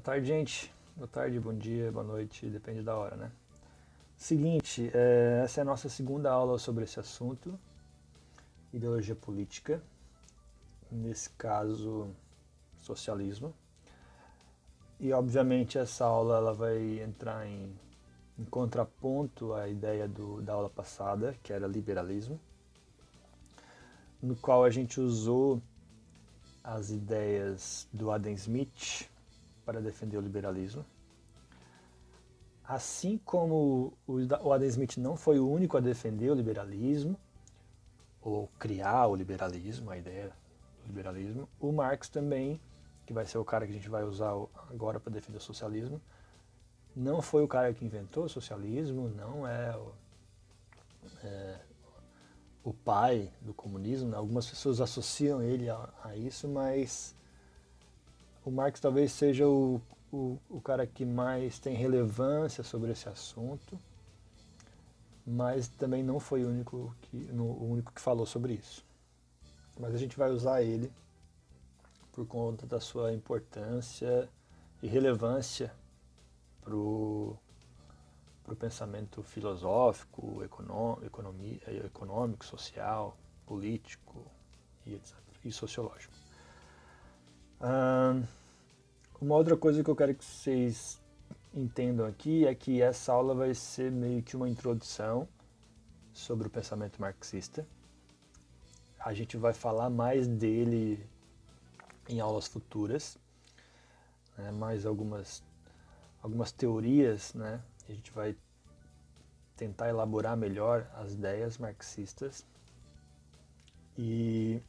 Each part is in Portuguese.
tarde, gente. Boa tarde, bom dia, boa noite, depende da hora, né? Seguinte, essa é a nossa segunda aula sobre esse assunto, ideologia política, nesse caso, socialismo. E, obviamente, essa aula ela vai entrar em contraponto à ideia da aula passada, que era liberalismo, no qual a gente usou as ideias do Adam Smith para defender o liberalismo. Assim como o Adam Smith não foi o único a defender o liberalismo, ou criar o liberalismo, a ideia do liberalismo, o Marx também, que vai ser o cara que a gente vai usar agora para defender o socialismo, não foi o cara que inventou o socialismo, não é o pai do comunismo, né? Algumas pessoas associam ele a isso, mas o Marx talvez seja o cara que mais tem relevância sobre esse assunto, mas também não foi o único que falou sobre isso. Mas a gente vai usar ele por conta da sua importância e relevância para o pensamento filosófico, econômico, social, político e etc. E sociológico. Uma outra coisa que eu quero que vocês entendam aqui é que essa aula vai ser meio que uma introdução sobre o pensamento marxista. A gente vai falar mais dele em aulas futuras, né, mais algumas teorias, né? A gente vai tentar elaborar melhor as ideias marxistas. E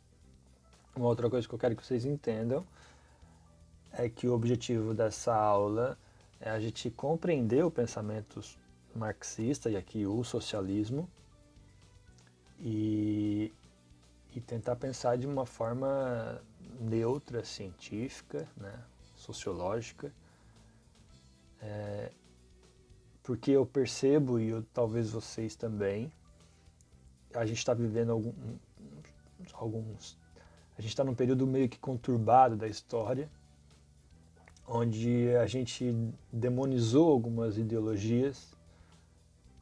uma outra coisa que eu quero que vocês entendam é que o objetivo dessa aula é a gente compreender o pensamento marxista, e aqui o socialismo, e tentar pensar de uma forma neutra, científica, né, sociológica, porque eu percebo, e talvez vocês também, a gente está vivendo a gente está num período meio que conturbado da história, onde a gente demonizou algumas ideologias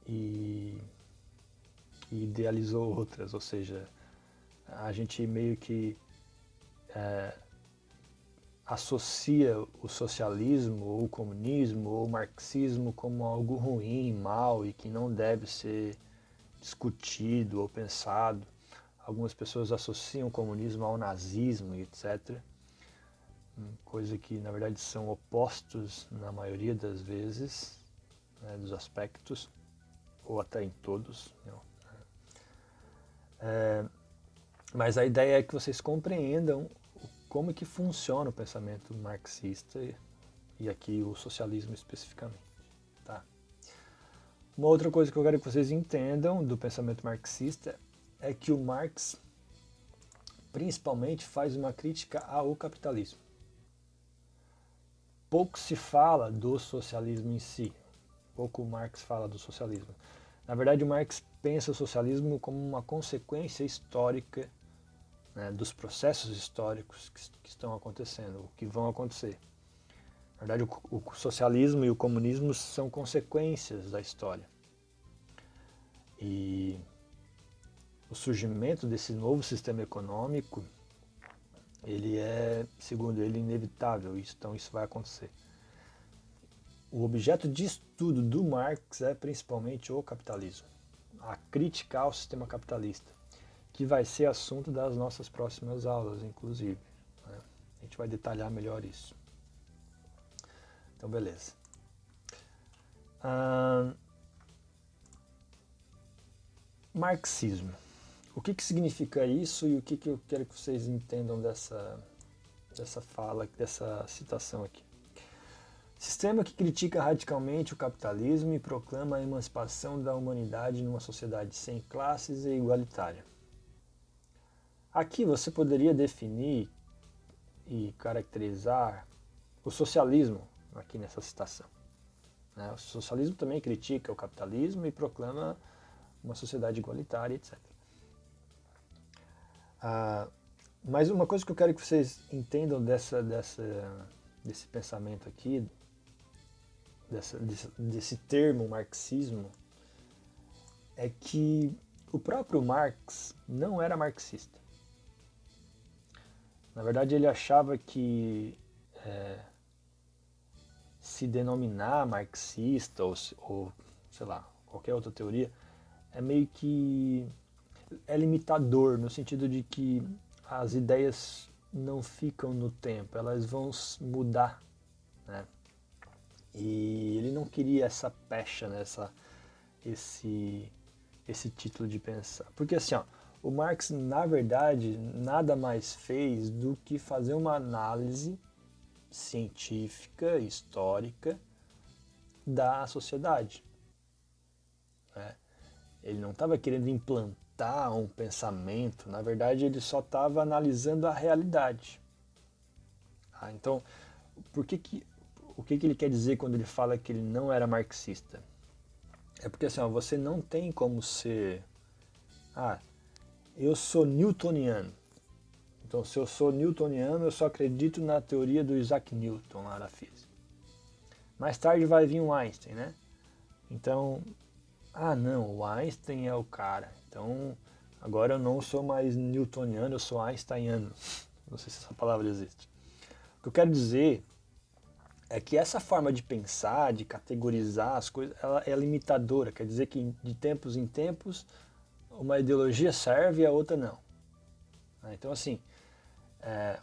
e idealizou outras, ou seja, a gente meio que associa o socialismo, ou o comunismo, ou o marxismo como algo ruim, mal e que não deve ser discutido ou pensado. Algumas pessoas associam o comunismo ao nazismo e etc. Coisa que na verdade são opostos na maioria das vezes, né, dos aspectos, ou até em todos. Mas a ideia é que vocês compreendam como que funciona o pensamento marxista e aqui o socialismo especificamente. Tá? Uma outra coisa que eu quero que vocês entendam do pensamento marxista é que o Marx principalmente faz uma crítica ao capitalismo. Pouco se fala do socialismo em si, pouco o Marx fala do socialismo. Na verdade, o Marx pensa o socialismo como uma consequência histórica, né, dos processos históricos que estão acontecendo, que vão acontecer. Na verdade, o socialismo e o comunismo são consequências da história. E o surgimento desse novo sistema econômico, ele é, segundo ele, inevitável, então isso vai acontecer. O objeto de estudo do Marx é principalmente o capitalismo, a crítica ao sistema capitalista, que vai ser assunto das nossas próximas aulas, inclusive. Né? A gente vai detalhar melhor isso. Então, beleza. Marxismo. O que significa isso e o que eu quero que vocês entendam dessa fala, dessa citação aqui? Sistema que critica radicalmente o capitalismo e proclama a emancipação da humanidade numa sociedade sem classes e igualitária. Aqui você poderia definir e caracterizar o socialismo aqui nessa citação. O socialismo também critica o capitalismo e proclama uma sociedade igualitária, etc. Mas uma coisa que eu quero que vocês entendam dessa desse pensamento aqui, desse termo marxismo, é que o próprio Marx não era marxista. Na verdade, ele achava que se denominar marxista ou, sei lá, qualquer outra teoria, é meio que é limitador, no sentido de que as ideias não ficam no tempo, elas vão mudar, né? E ele não queria essa pecha, né? Esse título de pensar. Porque assim, ó, o Marx, na verdade, nada mais fez do que fazer uma análise científica, histórica da sociedade, né? Ele não estava querendo implantar um pensamento, na verdade ele só estava analisando a realidade. Então, o que ele quer dizer quando ele fala que ele não era marxista? É porque assim, ó, você não tem como ser... eu sou newtoniano. Então, se eu sou newtoniano, eu só acredito na teoria do Isaac Newton lá da física. Mais tarde vai vir o Einstein, né? Então, não, o Einstein é o cara. Então, agora eu não sou mais newtoniano, eu sou einsteiniano. Não sei se essa palavra existe. O que eu quero dizer é que essa forma de pensar, de categorizar as coisas, ela é limitadora. Quer dizer que de tempos em tempos uma ideologia serve e a outra não. Então, assim,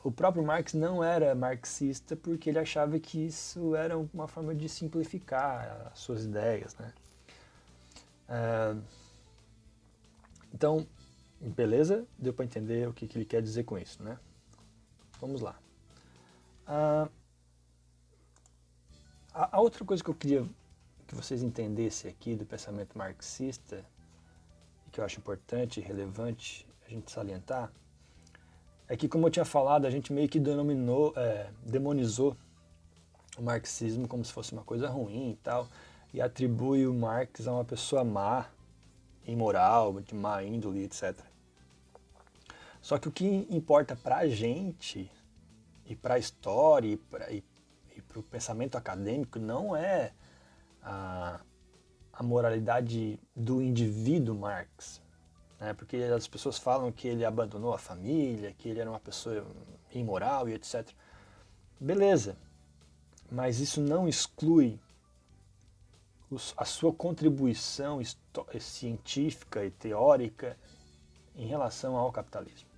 o próprio Marx não era marxista porque ele achava que isso era uma forma de simplificar as suas ideias, né? Então, beleza? Deu para entender o que ele quer dizer com isso, né? Vamos lá. A outra coisa que eu queria que vocês entendessem aqui do pensamento marxista, e que eu acho importante e relevante a gente salientar, é que, como eu tinha falado, a gente meio que demonizou o marxismo como se fosse uma coisa ruim e tal, e atribui o Marx a uma pessoa má, imoral, de má índole, etc. Só que o que importa pra gente, e pra história, e pro pensamento acadêmico, não é a moralidade do indivíduo Marx, né? Porque as pessoas falam que ele abandonou a família, que ele era uma pessoa imoral e etc. Beleza, mas isso não exclui a sua contribuição científica e teórica em relação ao capitalismo.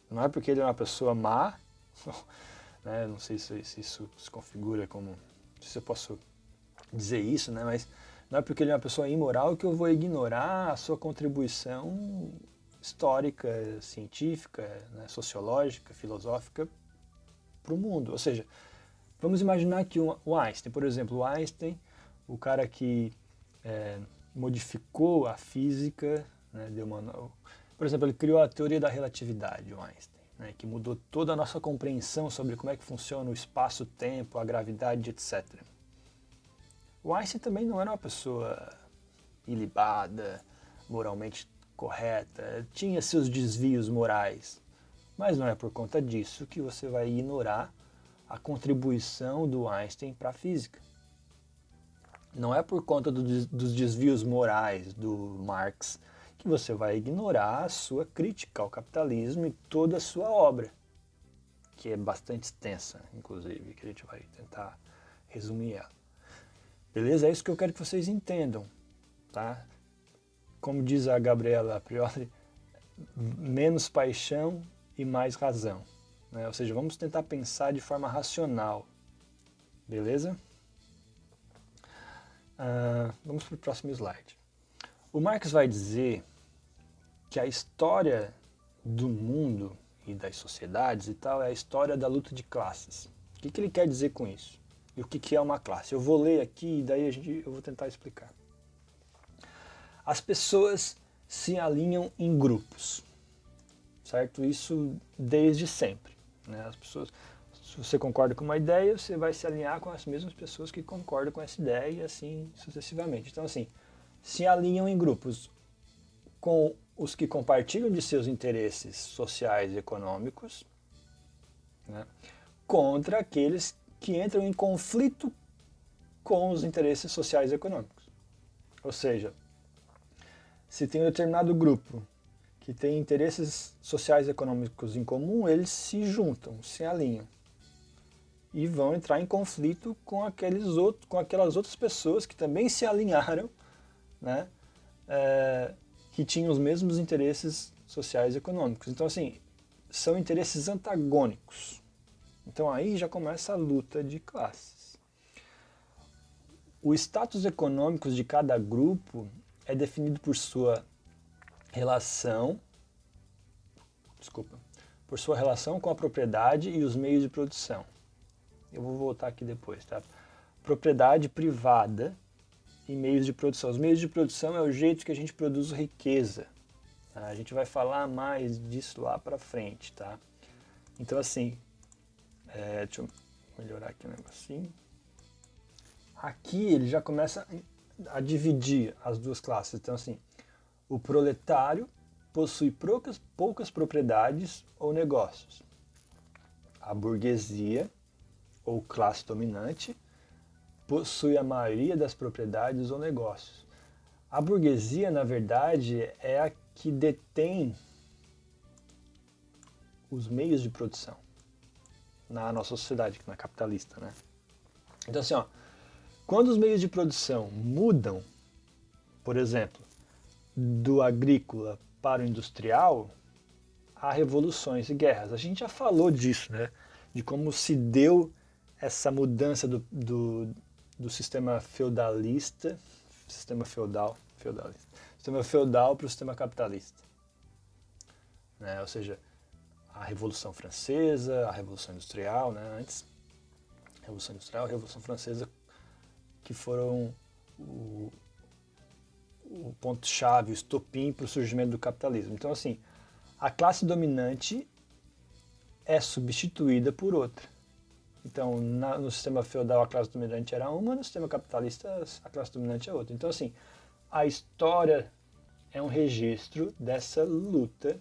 Não é porque ele é uma pessoa má, né? Não sei se isso se configura como, não sei se eu posso dizer isso, né? Mas não é porque ele é uma pessoa imoral que eu vou ignorar a sua contribuição histórica, científica, né? Sociológica, filosófica para o mundo. Ou seja, vamos imaginar que o Einstein, por exemplo, o Einstein, o cara que modificou a física, né? Por exemplo, ele criou a teoria da relatividade, o Einstein, né? Que mudou toda a nossa compreensão sobre como é que funciona o espaço-tempo, a gravidade, etc. O Einstein também não era uma pessoa ilibada, moralmente correta, tinha seus desvios morais, mas não é por conta disso que você vai ignorar a contribuição do Einstein para a física. Não é por conta dos desvios morais do Marx que você vai ignorar a sua crítica ao capitalismo e toda a sua obra, que é bastante extensa, inclusive, que a gente vai tentar resumir ela. Beleza? É isso que eu quero que vocês entendam, tá? Como diz a Gabriela Prioli, menos paixão e mais razão, né? Ou seja, vamos tentar pensar de forma racional, beleza? Vamos para o próximo slide. O Marx vai dizer que a história do mundo e das sociedades e tal é a história da luta de classes. O que ele quer dizer com isso? E o que é uma classe? Eu vou ler aqui e daí eu vou tentar explicar. As pessoas se alinham em grupos, certo? Isso desde sempre, né? As pessoas, se você concorda com uma ideia, você vai se alinhar com as mesmas pessoas que concordam com essa ideia e assim sucessivamente. Então, assim, se alinham em grupos com os que compartilham de seus interesses sociais e econômicos, né, contra aqueles que entram em conflito com os interesses sociais e econômicos. Ou seja, se tem um determinado grupo que tem interesses sociais e econômicos em comum, eles se juntam, se alinham e vão entrar em conflito com aquelas outras pessoas que também se alinharam, né, que tinham os mesmos interesses sociais e econômicos. Então, assim, são interesses antagônicos. Então aí já começa a luta de classes. O status econômico de cada grupo é definido por sua relação, com a propriedade e os meios de produção. Eu vou voltar aqui depois, tá? Propriedade privada e meios de produção. Os meios de produção é o jeito que a gente produz riqueza. Tá? A gente vai falar mais disso lá pra frente, tá? Então, assim, deixa eu melhorar aqui um negocinho. Aqui ele já começa a dividir as duas classes. Então, assim, o proletário possui poucas propriedades ou negócios. A burguesia, ou classe dominante, possui a maioria das propriedades ou negócios. A burguesia, na verdade, é a que detém os meios de produção na nossa sociedade, na capitalista, né? Então, assim, ó, quando os meios de produção mudam, por exemplo, do agrícola para o industrial, há revoluções e guerras. A gente já falou disso, né? De como se deu essa mudança do sistema feudalista, sistema feudal para o sistema capitalista. Né? Ou seja, a Revolução Francesa, a Revolução Industrial, né? Antes, Revolução Industrial, a Revolução Francesa, que foram o ponto-chave, o estopim para o surgimento do capitalismo. Então, assim, a classe dominante é substituída por outra. Então, no sistema feudal a classe dominante era uma, no sistema capitalista a classe dominante é outra. Então, assim, a história é um registro dessa luta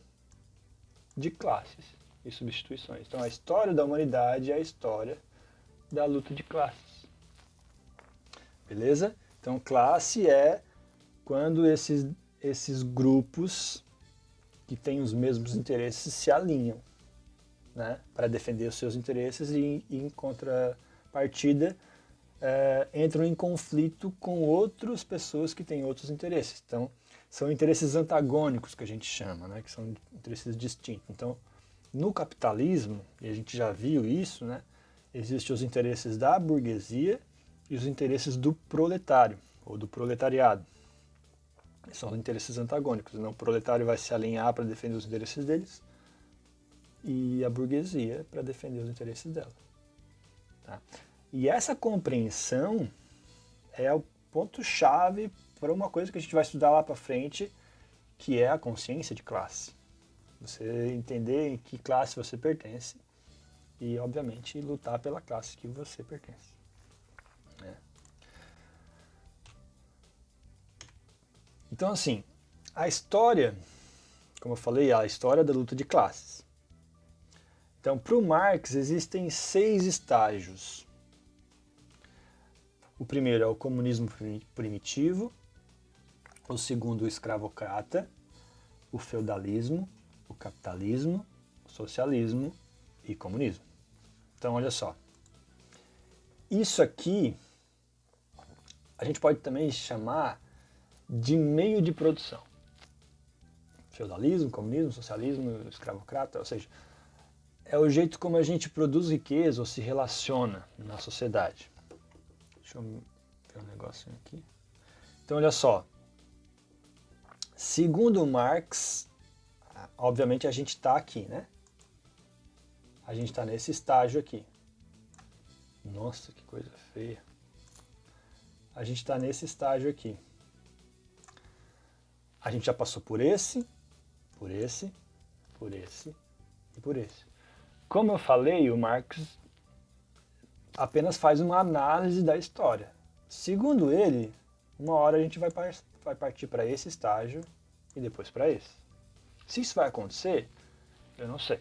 de classes e substituições. Então, a história da humanidade é a história da luta de classes. Beleza? Então, classe é quando esses grupos que têm os mesmos interesses se alinham, né, para defender os seus interesses e em contrapartida, entram em conflito com outras pessoas que têm outros interesses. Então, são interesses antagônicos que a gente chama, né, que são interesses distintos. Então, no capitalismo, e a gente já viu isso, né, existem os interesses da burguesia e os interesses do proletário, ou do proletariado. São interesses antagônicos. Então, o proletário vai se alinhar para defender os interesses deles e a burguesia para defender os interesses dela. Tá? E essa compreensão é o ponto-chave para uma coisa que a gente vai estudar lá para frente, que é a consciência de classe. Você entender em que classe você pertence e, obviamente, lutar pela classe que você pertence. Né? Então, assim, a história, como eu falei, é a história da luta de classes. Então, para o Marx, existem 6 estágios. O primeiro é o comunismo primitivo, o segundo o escravocrata, o feudalismo, o capitalismo, o socialismo e comunismo. Então, olha só. Isso aqui a gente pode também chamar de meio de produção. Feudalismo, comunismo, socialismo, escravocrata, ou seja, é o jeito como a gente produz riqueza ou se relaciona na sociedade. Deixa eu ver um negocinho aqui. Então, olha só. Segundo Marx, obviamente a gente está aqui, né? A gente está nesse estágio aqui. Nossa, que coisa feia. A gente está nesse estágio aqui. A gente já passou por esse, por esse, por esse e por esse. Como eu falei, o Marx apenas faz uma análise da história. Segundo ele, uma hora a gente vai partir para esse estágio e depois para esse. Se isso vai acontecer, eu não sei.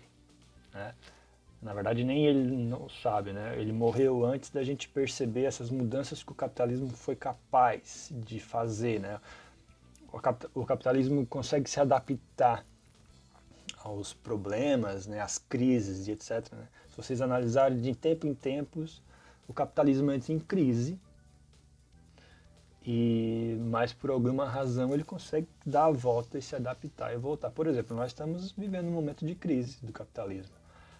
Né? Na verdade, nem ele não sabe, né? Ele morreu antes da gente perceber essas mudanças que o capitalismo foi capaz de fazer, né? O capitalismo consegue se adaptar aos problemas, né, às crises e etc. Né? Se vocês analisarem de tempo em tempos, o capitalismo entra em crise mas por alguma razão ele consegue dar a volta e se adaptar e voltar. Por exemplo, nós estamos vivendo um momento de crise do capitalismo.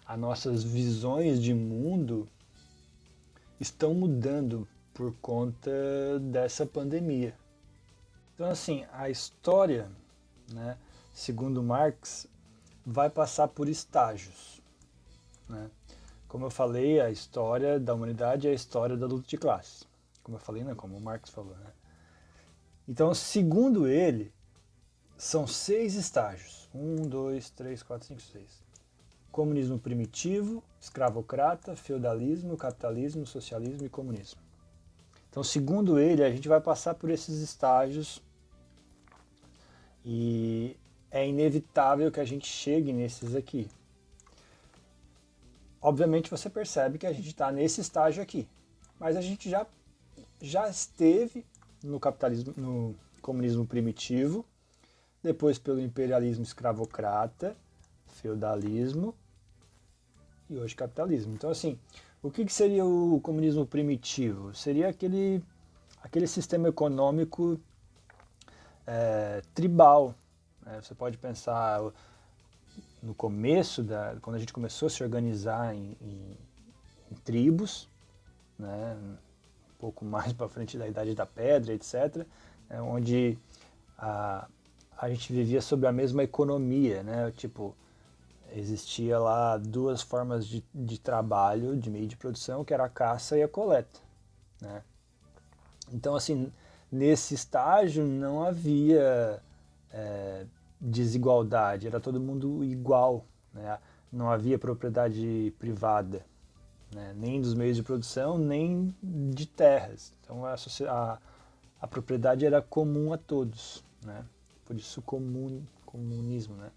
As nossas visões de mundo estão mudando por conta dessa pandemia. Então, assim, a história, né, segundo Marx, vai passar por estágios. Né? Como eu falei, a história da humanidade é a história da luta de classes. Como eu falei, né, como o Marx falou. Né? Então, segundo ele, são 6 estágios. 1, 2, 3, 4, 5, 6. Comunismo primitivo, escravocrata, feudalismo, capitalismo, socialismo e comunismo. Então, segundo ele, a gente vai passar por esses estágios e é inevitável que a gente chegue nesses aqui. Obviamente você percebe que a gente está nesse estágio aqui, mas a gente já esteve no capitalismo, no comunismo primitivo, depois pelo imperialismo escravocrata, feudalismo e hoje capitalismo. Então, assim, o que seria o comunismo primitivo? Seria aquele sistema econômico tribal. Né? Você pode pensar no começo, quando a gente começou a se organizar em tribos, né? Um pouco mais para frente da Idade da Pedra, etc., onde a gente vivia sob a mesma economia, né? Tipo, existia lá 2 formas de trabalho, de meio de produção, que era a caça e a coleta, né? Então, assim, nesse estágio não havia desigualdade, era todo mundo igual, né? Não havia propriedade privada, né? Nem dos meios de produção, nem de terras. Então a propriedade era comum a todos, né? Por isso comunismo, né?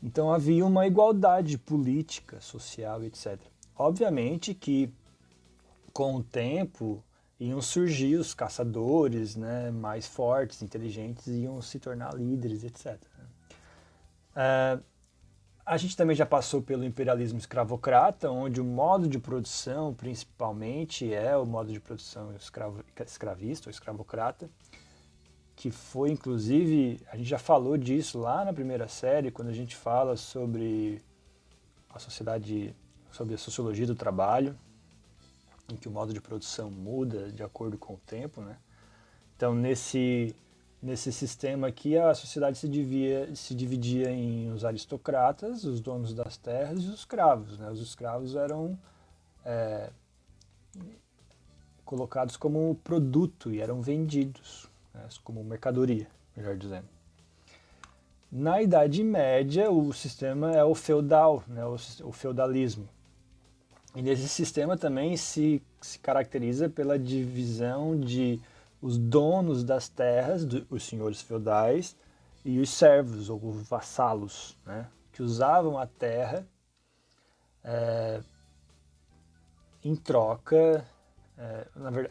Então havia uma igualdade política, social, etc. Obviamente que com o tempo iam surgir os caçadores, né, mais fortes, inteligentes, iam se tornar líderes, etc. A gente também já passou pelo imperialismo escravocrata, onde o modo de produção, principalmente, é o modo de produção escravista ou escravocrata, que foi, inclusive, a gente já falou disso lá na primeira série, quando a gente fala sobre a sociedade, sobre a sociologia do trabalho, em que o modo de produção muda de acordo com o tempo, né? Então, nesse sistema aqui, a sociedade se dividia em os aristocratas, os donos das terras e os escravos. Né? Os escravos eram colocados como produto e eram vendidos, né? Como mercadoria, melhor dizendo. Na Idade Média, o sistema é o feudal, né? O feudalismo. E nesse sistema também se caracteriza pela divisão de os donos das terras, os senhores feudais, e os servos, ou vassalos, né, que usavam a terra em troca.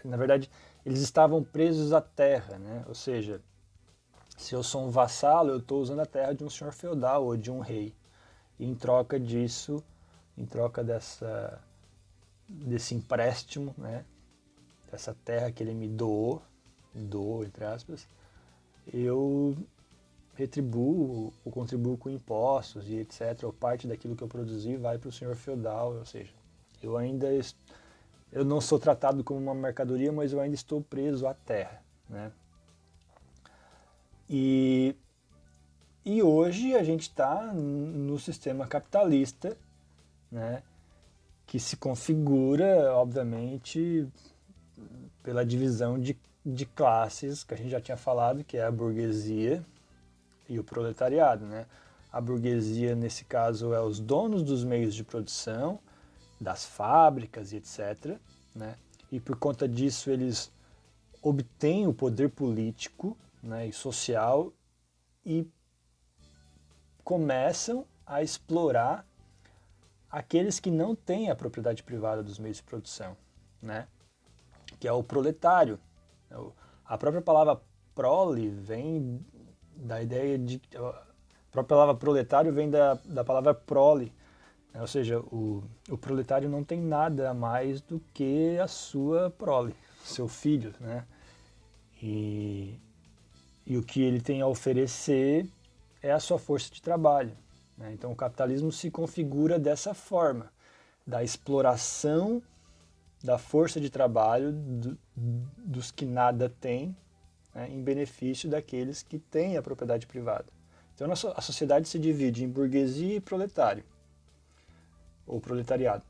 Na verdade, eles estavam presos à terra, né? Ou seja, se eu sou um vassalo, eu estou usando a terra de um senhor feudal ou de um rei. E em troca disso, em troca desse empréstimo, né, dessa terra que ele me doou, entre aspas, eu retribuo ou contribuo com impostos e etc. Ou parte daquilo que eu produzi vai para o senhor feudal, ou seja, eu não sou tratado como uma mercadoria, mas eu ainda estou preso à terra, né? E hoje a gente está no sistema capitalista, né, que se configura, obviamente, pela divisão de classes, que a gente já tinha falado, que é a burguesia e o proletariado, né? A burguesia, nesse caso, é os donos dos meios de produção, das fábricas e etc., né? E por conta disso eles obtêm o poder político, né, e social e começam a explorar aqueles que não têm a propriedade privada dos meios de produção, né? Que é o proletário. A própria palavra prole vem da ideia de... A própria palavra proletário vem da palavra prole, né? Ou seja, o proletário não tem nada a mais do que a sua prole, seu filho, né? E o que ele tem a oferecer é a sua força de trabalho, né? Então o capitalismo se configura dessa forma, da exploração da força de trabalho dos que nada têm, né, em benefício daqueles que têm a propriedade privada. Então a sociedade se divide em burguesia e proletário, ou proletariado.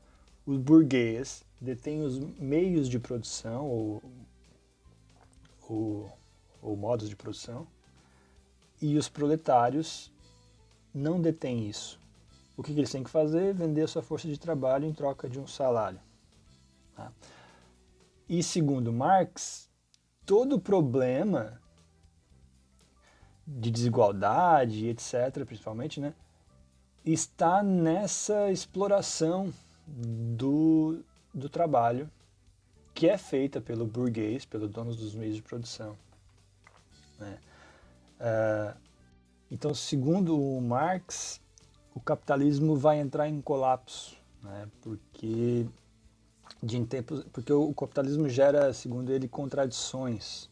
O burguês detém os meios de produção ou modos de produção, e os proletários não detêm isso. O que eles têm que fazer? Vender a sua força de trabalho em troca de um salário. Tá? E segundo Marx, todo problema de desigualdade, etc., principalmente, né, está nessa exploração do trabalho que é feita pelo burguês, pelos donos dos meios de produção, né? Então, segundo o Marx, o capitalismo vai entrar em colapso, né? Porque o capitalismo gera, segundo ele, contradições,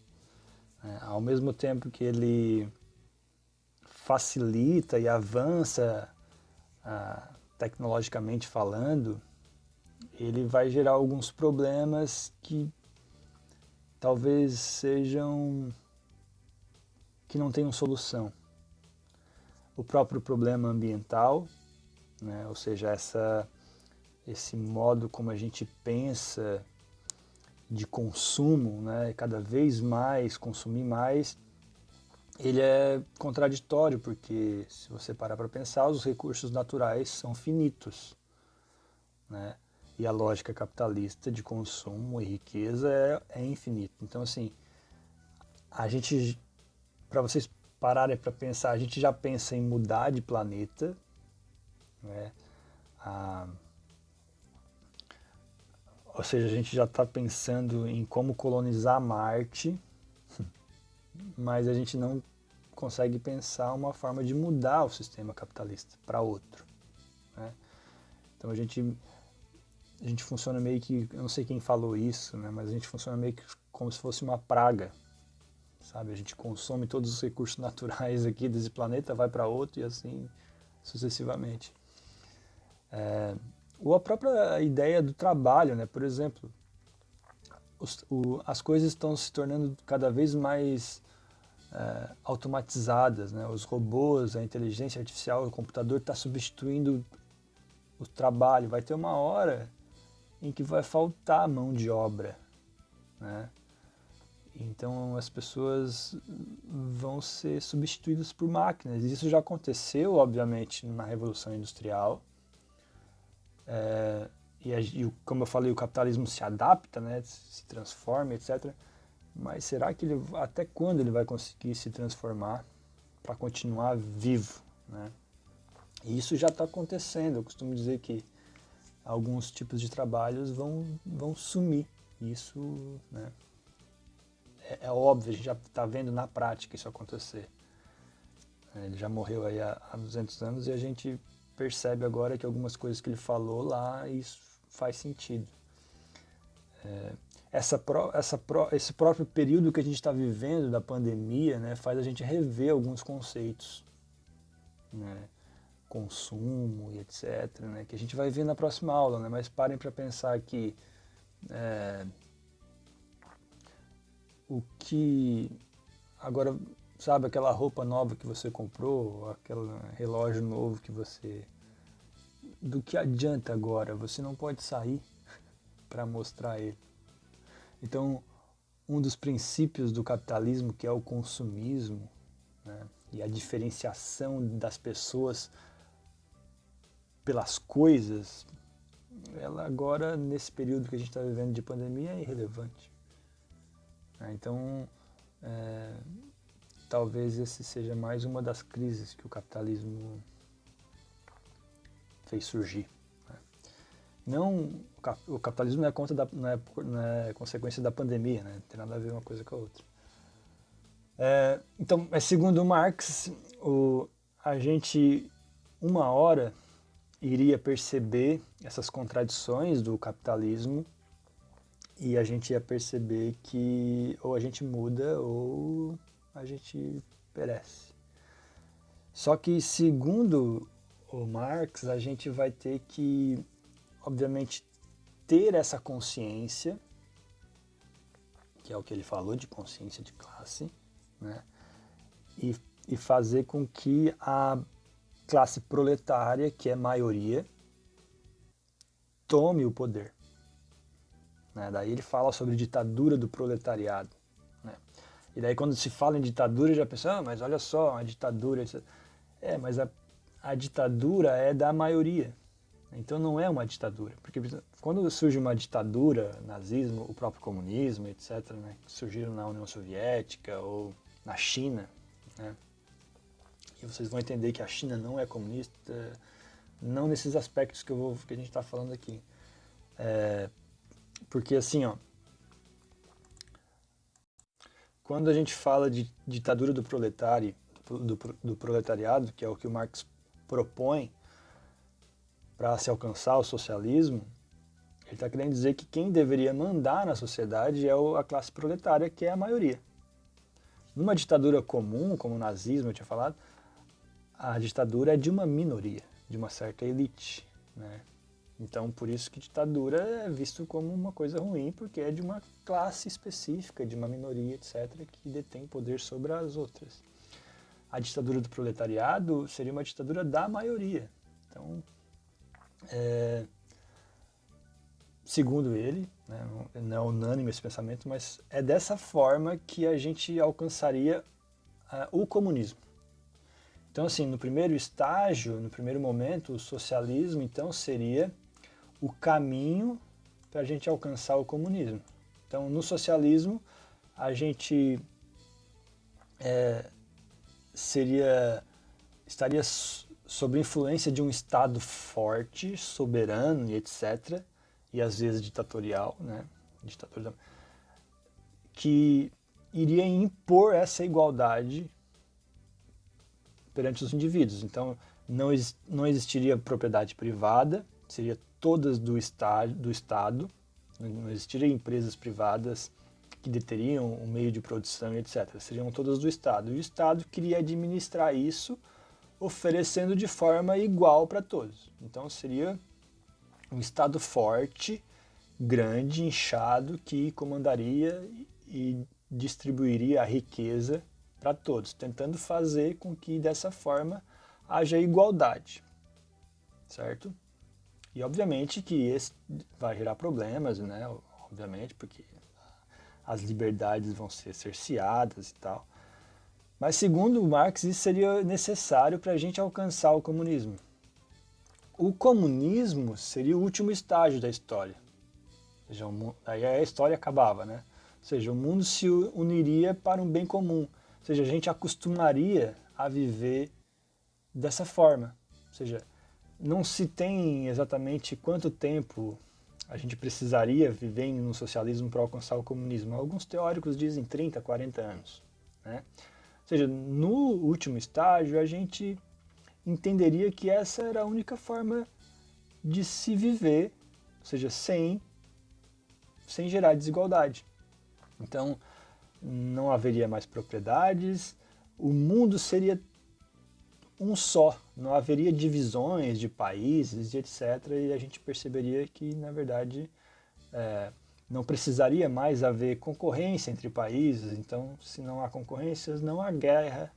né? Ao mesmo tempo que ele facilita e avança tecnologicamente falando, ele vai gerar alguns problemas que talvez que não tenham solução. O próprio problema ambiental, né? Ou seja, esse modo como a gente pensa de consumo, né? Cada vez mais, consumir mais, ele é contraditório, porque se você parar para pensar, os recursos naturais são finitos, né? E a lógica capitalista de consumo e riqueza é infinita. Então, assim, a gente, para vocês pararem para pensar, a gente já pensa em mudar de planeta, né? Ou seja, a gente já está pensando em como colonizar Marte, mas a gente não consegue pensar uma forma de mudar o sistema capitalista para outro, né? Então a gente funciona meio que, eu não sei quem falou isso, né, mas a gente funciona meio que como se fosse uma praga, sabe? A gente consome todos os recursos naturais aqui desse planeta, vai para outro e assim sucessivamente. Ou a própria ideia do trabalho, né? Por exemplo, as coisas estão se tornando cada vez mais automatizadas, né? Os robôs, a inteligência artificial, o computador está substituindo o trabalho. Vai ter uma hora em que vai faltar mão de obra, né? Então as pessoas vão ser substituídas por máquinas. Isso já aconteceu, obviamente, na Revolução Industrial. Como eu falei, o capitalismo se adapta, né? Se transforma, etc. Mas será que até quando ele vai conseguir se transformar para continuar vivo, né? E isso já está acontecendo. Eu costumo dizer que alguns tipos de trabalhos vão sumir. Isso, né, é óbvio, a gente já está vendo na prática isso acontecer. Ele já morreu aí há 200 anos e a gente percebe agora que algumas coisas que ele falou lá, isso faz sentido. Esse próprio período que a gente está vivendo da pandemia, né, faz a gente rever alguns conceitos, né, consumo e etc., né, que a gente vai ver na próxima aula, né, mas parem para pensar que o que agora, sabe, aquela roupa nova que você comprou, aquele relógio novo que você, do que adianta agora? Você não pode sair para mostrar ele. Então, um dos princípios do capitalismo, que é o consumismo, né, e a diferenciação das pessoas pelas coisas, ela agora, nesse período que a gente está vivendo de pandemia, é irrelevante. Então, talvez esse seja mais uma das crises que o capitalismo fez surgir, né? Não, o capitalismo não é, não é consequência da pandemia, né? Não tem nada a ver uma coisa com a outra. Então, segundo Marx, a gente, uma hora, iria perceber essas contradições do capitalismo e a gente ia perceber que ou a gente muda ou a gente perece. Só que, segundo o Marx, a gente vai ter que, obviamente, ter essa consciência, que é o que ele falou de consciência de classe, né? E fazer com que a classe proletária, que é maioria, tome o poder. Né? Daí ele fala sobre ditadura do proletariado. Né? E daí quando se fala em ditadura, já pensa, mas olha só, a ditadura... mas a ditadura é da maioria. Então não é uma ditadura. Porque quando surge uma ditadura, nazismo, o próprio comunismo, etc., né, que surgiram na União Soviética ou na China, né, e vocês vão entender que a China não é comunista, não nesses aspectos que a gente está falando aqui. Porque assim, ó, quando a gente fala de ditadura do proletário, do proletariado, que é o que o Marx propõe para se alcançar o socialismo, ele está querendo dizer que quem deveria mandar na sociedade é a classe proletária, que é a maioria. Numa ditadura comum, como o nazismo eu tinha falado, a ditadura é de uma minoria, de uma certa elite, né? Então, por isso que ditadura é visto como uma coisa ruim, porque é de uma classe específica, de uma minoria, etc., que detém poder sobre as outras. A ditadura do proletariado seria uma ditadura da maioria. Então, segundo ele, né, não é unânime esse pensamento, mas é dessa forma que a gente alcançaria o comunismo. Então, assim, no primeiro estágio, no primeiro momento, o socialismo, então, seria o caminho para a gente alcançar o comunismo. Então, no socialismo, a gente estaria sob influência de um Estado forte, soberano e etc., e às vezes ditatorial, né? Que iria impor essa igualdade perante os indivíduos. Então, não existiria propriedade privada, seria todas do Estado, não existiria empresas privadas que deteriam o meio de produção e etc. Seriam todas do Estado. E o Estado queria administrar isso, oferecendo de forma igual para todos. Então, seria um Estado forte, grande, inchado, que comandaria e distribuiria a riqueza para todos, tentando fazer com que dessa forma haja igualdade, certo? E obviamente que esse vai gerar problemas, né? Obviamente, porque as liberdades vão ser cerceadas e tal. Mas segundo Marx, isso seria necessário para a gente alcançar o comunismo. O comunismo seria o último estágio da história. Ou seja, aí a história acabava, né? Ou seja, o mundo se uniria para um bem comum. Ou seja, a gente acostumaria a viver dessa forma. Ou seja, não se tem exatamente quanto tempo a gente precisaria viver no socialismo para alcançar o comunismo. Alguns teóricos dizem 30, 40 anos. Né? Ou seja, no último estágio, a gente entenderia que essa era a única forma de se viver, ou seja, sem gerar desigualdade. Então, não haveria mais propriedades, o mundo seria um só, não haveria divisões de países e etc. E a gente perceberia que, na verdade, não precisaria mais haver concorrência entre países. Então, se não há concorrências, não há guerra,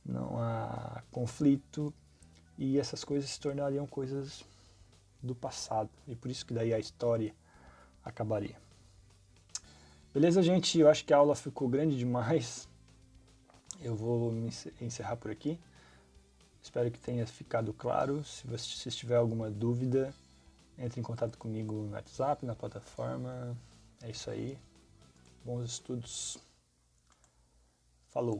não há conflito, e essas coisas se tornariam coisas do passado. E por isso que daí a história acabaria. Beleza, gente? Eu acho que a aula ficou grande demais. Eu vou me encerrar por aqui. Espero que tenha ficado claro. Se você tiver alguma dúvida, entre em contato comigo no WhatsApp, na plataforma. É isso aí. Bons estudos. Falou!